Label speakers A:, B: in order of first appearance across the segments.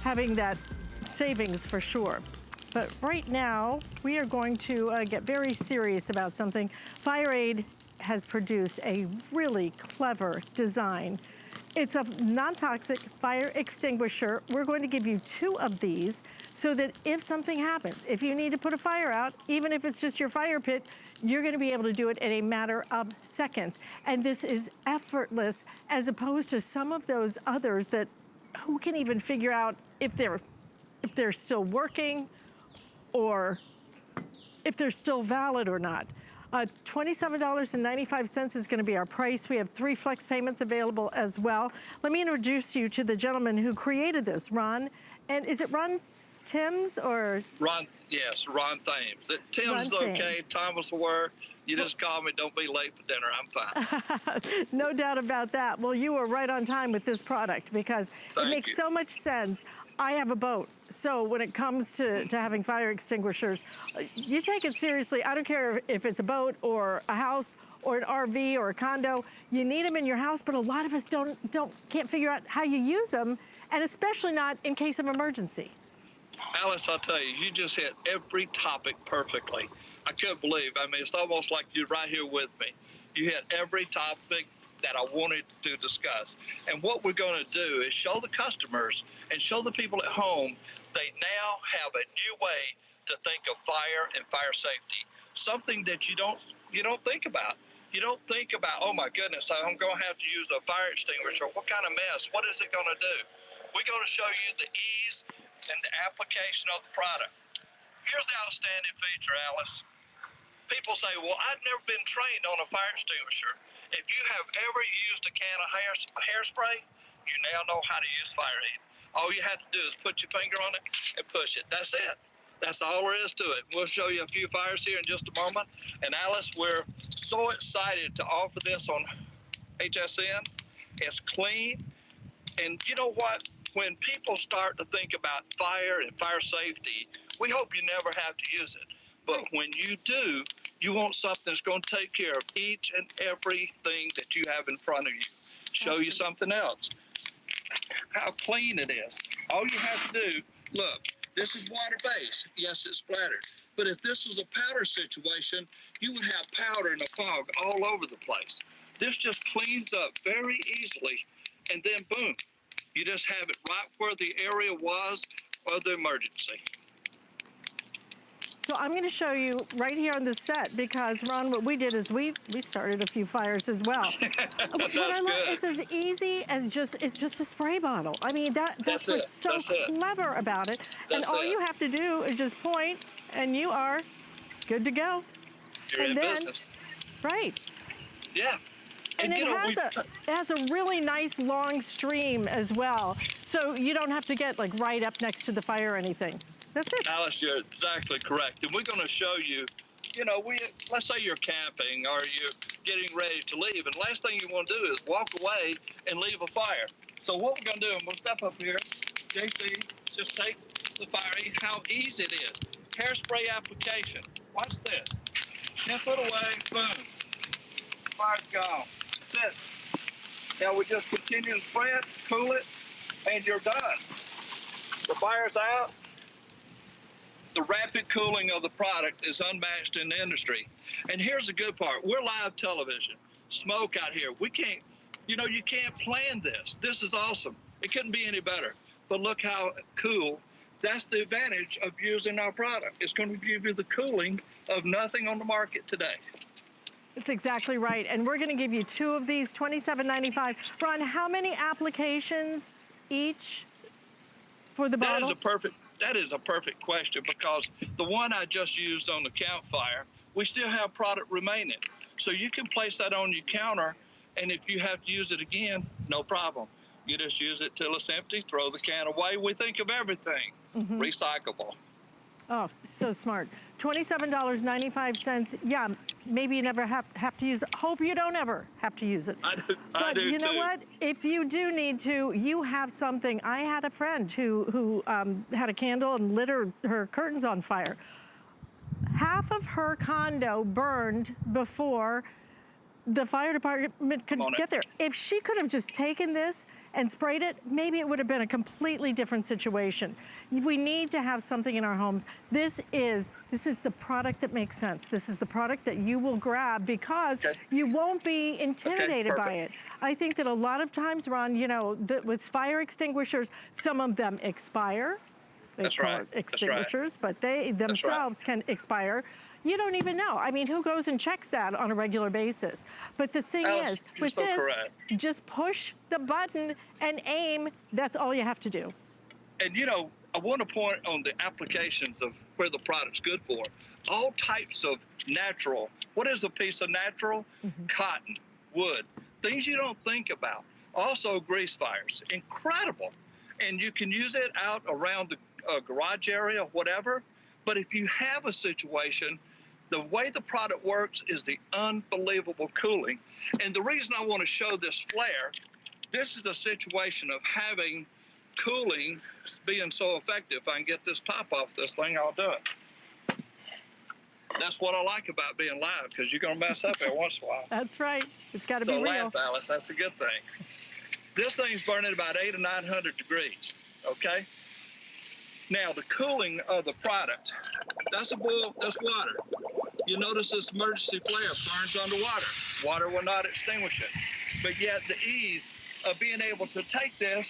A: having that savings for sure. But right now, we are going to get very serious about something. FireAde has produced a really clever design. It's a non-toxic fire extinguisher. We're going to give you 2 of these so that if something happens, if you need to put a fire out, even if it's just your fire pit, you're gonna be able to do it in a matter of seconds. And this is effortless as opposed to some of those others that who can even figure out if they're still working or if they're still valid or not. $27.95 is gonna be our price. We have 3 flex payments available as well. Let me introduce you to the gentleman who created this, Ron. And is it Ron Timms or?
B: Ron, yes, Ron Thames. Tim's okay, Thomas will work. You just call me, don't be late for dinner, I'm fine.
A: No doubt about that. Well, you were right on time with this product because it makes so much sense. I have a boat, so when it comes to having fire extinguishers, you take it seriously. I don't care if it's a boat or a house or an RV or a condo. You need them in your house, but a lot of us can't figure out how you use them, and especially not in case of emergency.
B: Alice, I'll tell you, you just hit every topic perfectly. I couldn't believe, I mean, it's almost like you're right here with me. You hit every topic that I wanted to discuss. And what we're going to do is show the customers and show the people at home they now have a new way to think of fire and fire safety. Something that you don't think about. You don't think about, oh my goodness, I'm going to have to use a fire extinguisher. What kind of mess? What is it going to do? We're going to show you the ease and the application of the product. Here's the outstanding feature, Alice. People say, well, I've never been trained on a fire extinguisher. If you have ever used a can of hairspray, you now know how to use FireAde. All you have to do is put your finger on it and push it. That's it. That's all there is to it. We'll show you a few fires here in just a moment. And Alice, we're so excited to offer this on HSN. It's clean. And you know what? When people start to think about fire and fire safety, we hope you never have to use it. But when you do, you want something that's going to take care of each and everything that you have in front of you. Show you something else. How clean it is. All you have to do, look, this is water-based. Yes, it's splattered. But if this was a powder situation, you would have powder and a fog all over the place. This just cleans up very easily, and then boom, you just have it right where the area was of the emergency.
A: So I'm gonna show you right here on this set because, Ron, what we did is we started a few fires as well. It's as easy as it's just a spray bottle. I mean, that's what's so clever about it. And all you have to do is just point and you are good to go.
B: You're in business.
A: Right.
B: Yeah.
A: And it has a really nice long stream as well. So you don't have to get like right up next to the fire or anything. That's it.
B: Alice, you're exactly correct. And we're going to show you, let's say you're camping or you're getting ready to leave, and the last thing you want to do is walk away and leave a fire. So what we're going to do, and we'll step up here, JC, just take the fire, how easy it is. Hairspray application. Watch this. 10 foot away, boom. Fire's gone. That's it. Now we just continue to spray it, cool it, and you're done. The fire's out. The rapid cooling of the product is unmatched in the industry. And here's the good part. We're live television. Smoke out here. We can't, you can't plan this. This is awesome. It couldn't be any better. But look how cool. That's the advantage of using our product. It's going to give you the cooling of nothing on the market today.
A: That's exactly right. And we're going to give you 2 of these, $27.95. Ron, how many applications each for the bottle?
B: That is a perfect question because the one I just used on the campfire, we still have product remaining. So you can place that on your counter, and if you have to use it again, no problem. You just use it till it's empty, throw the can away. We think of everything recyclable.
A: Oh, so smart. $27.95. Yeah, maybe you never have to use it. Hope you don't ever have to use it.
B: I
A: but you know what? If you do need to, you have something. I had a friend who had a candle and lit her curtains on fire. Half of her condo burned before the fire department could get there. If she could have just taken this and sprayed it, maybe it would have been a completely different situation. We need to have something in our homes. This is the product that makes sense. This is the product that you will grab because you won't be intimidated by it. I think that a lot of times, Ron, you know, with fire extinguishers, some of them expire. They call it extinguishers, but they themselves can expire. You don't even know. I mean, who goes and checks that on a regular basis? But the thing is, with this, just push the button and aim. That's all you have to do.
B: And you know, I want to point on the applications of where the product's good for. All types of natural. What is a piece of natural? Cotton, wood, things you don't think about. Also grease fires, incredible. And you can use it out around the garage area, whatever. But if you have a situation, the way the product works is the unbelievable cooling. And the reason I want to show this flare, this is a situation of having cooling being so effective. If I can get this top off this thing, I'll do it. That's what I like about being live, because you're going to mess up every once in a while.
A: That's right. It's got to be real.
B: So laugh, Alice. That's a good thing. This thing's burning about 800 or 900 degrees, okay? Now, the cooling of the product, that's water. You notice this emergency flare burns underwater. Water will not extinguish it. But yet the ease of being able to take this,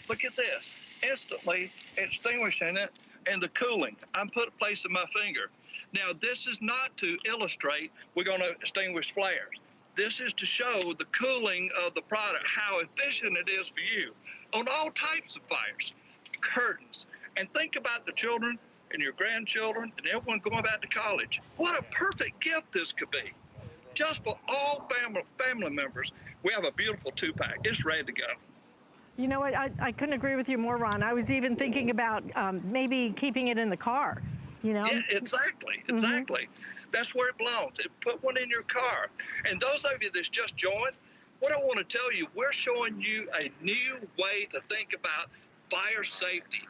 B: look at this, instantly extinguishing it, and the cooling. I'm placing my finger. Now, this is not to illustrate we're going to extinguish flares. This is to show the cooling of the product, how efficient it is for you on all types of fires, curtains. And think about the children and your grandchildren and everyone going back to college. What a perfect gift this could be. Just for all family members. We have a beautiful 2-pack. It's ready to go.
A: You know what? I couldn't agree with you more, Ron. I was even thinking about maybe keeping it in the car, you know?
B: Yeah, exactly. That's where it belongs. Put one in your car. And those of you that's just joined, what I want to tell you, we're showing you a new way to think about fire safety.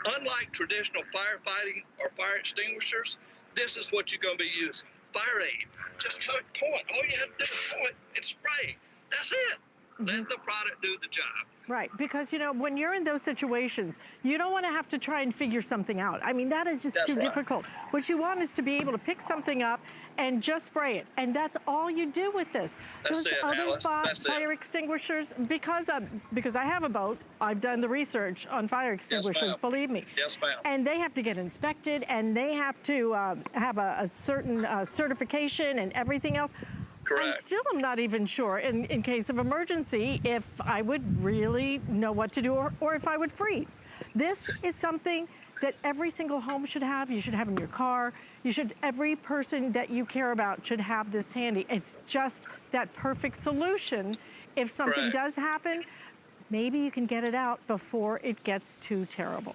B: Unlike traditional firefighting or fire extinguishers, this is what you're going to be using. FireAde. Just point. All you have to do is point and spray. That's it. Let the product do the job.
A: Right, because you know, when you're in those situations, you don't want to have to try and figure something out. I mean, that is just too difficult. What you want is to be able to pick something up and just spray it. And that's all you do with this.
B: Those
A: other fire extinguishers, because I have a boat, I've done the research on fire extinguishers, believe me.
B: Yes, ma'am.
A: And they have to get inspected, and they have to have a certain certification and everything else.
B: Correct.
A: I still am not even sure, in case of emergency, if I would really know what to do or if I would freeze. This is something that every single home should have. You should have in your car. Every person that you care about should have this handy. It's just that perfect solution. If something does happen, maybe you can get it out before it gets too terrible.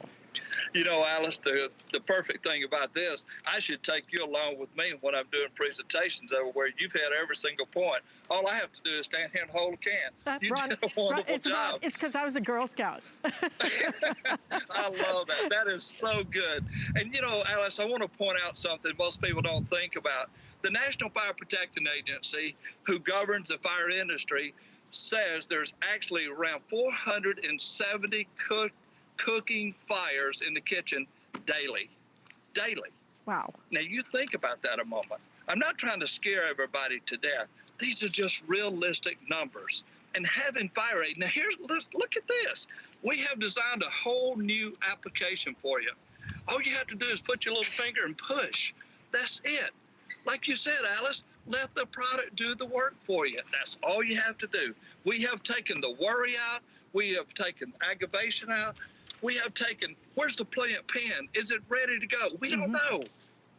B: You know, Alice, the perfect thing about this, I should take you along with me when I'm doing presentations everywhere. You've had every single point. All I have to do is stand here and hold a can. You did a wonderful job.
A: It's because I was a Girl Scout.
B: I love that. That is so good. And, you know, Alice, I want to point out something most people don't think about. The National Fire Protection Agency, who governs the fire industry, says there's actually around 470 cooking fires in the kitchen daily.
A: Wow.
B: Now you think about that a moment. I'm not trying to scare everybody to death. These are just realistic numbers. And having FireAde, now look at this. We have designed a whole new application for you. All you have to do is put your little finger and push. That's it. Like you said, Alice, let the product do the work for you. That's all you have to do. We have taken the worry out. We have taken aggravation out. We have taken, where's the plant pen? Is it ready to go? We don't know.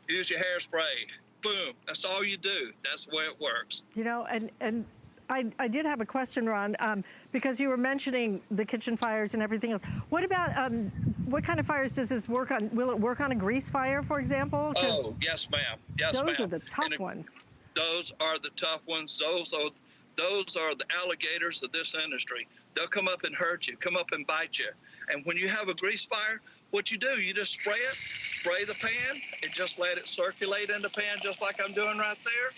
B: Use your hairspray. Boom. That's all you do. That's the way it works.
A: You know, and I did have a question, Ron, because you were mentioning the kitchen fires and everything else. What about, what kind of fires does this work on? Will it work on a grease fire, for example?
B: Oh, yes, ma'am. Yes, ma'am.
A: Those are the tough ones.
B: Those are the tough ones. Those are the alligators of this industry. They'll come up and hurt you, come up and bite you. And when you have a grease fire, what you do, you just spray the pan, and just let it circulate in the pan just like I'm doing right there.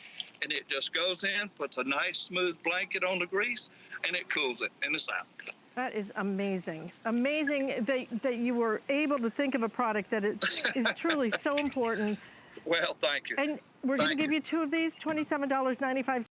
B: And it just goes in, puts a nice smooth blanket on the grease, and it cools it, and it's out.
A: That is amazing. Amazing that you were able to think of a product that is truly so important.
B: Well, thank you.
A: And we're going to give you 2 of these, $27.95.